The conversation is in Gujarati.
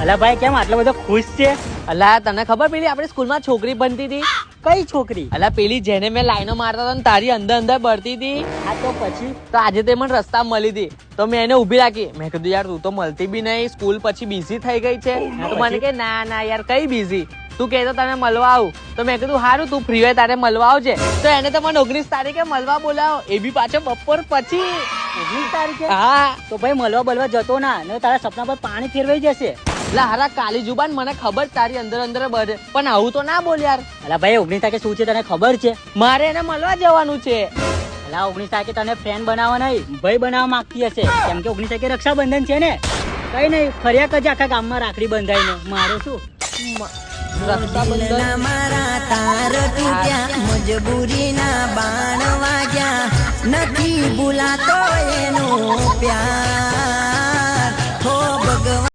અલા ભાઈ કેમ આટલો બધો ખુશ છે? અલા તને ખબર પેલી આપણી સ્કૂલમાં છોકરી બનતી હતી? કઈ છોકરી? અલા પેલી જેને મેં લાઈનો મારતા હતા ને તારી અંદર અંદર બળતી હતી. આ તો પછી તો આજે તે મને રસ્તા મળી હતી તો મેં એને ઉભી રાખી. મેં કીધું યાર તું તો મળતી બી નહીં, સ્કૂલ પછી બિઝી થઈ ગઈ છે. તો મને કે ના ના યાર કઈ બિઝી, તું કે તો તને મળવા આવું. તો મેં કીધું સારું તું ફ્રી હોય તારે મળવા આવજે. તો એને તો મને 19 તારીખે મળવા બોલાવો, એ બી પાછો બપોર પછી. 19 તારીખે? હા તો ભાઈ મળવા બલવા જતો ના, ને તારા સપના પર પાણી ફેરવાઈ જશે. એટલે હારા કાલી જુબાન, મને ખબર તારી અંદર અંદર બળે, પણ આવું તો ના બોલ યાર. અલા ભાઈ 19 તારીખે શું છે તને ખબર છે? મારે એને મળવા જવાનું છે. અલા 19 તારીખે તને ફ્રેન્ડ બનાવવા નહીં, ભાઈ બનાવવા માંગતી હશે. કેમ કે 19 તારીખે રક્ષાબંધન છે ને. કઈ નહીં, ફર્યા કરજે આખા ગામમાં રાખડી બંધાઈને. મારે શું રક્ષાબંધન મારા તાર તૂટ્યા, મજબૂરીના બાણ વાગ્યા, નથી ભૂલાતો એનો પ્યાર.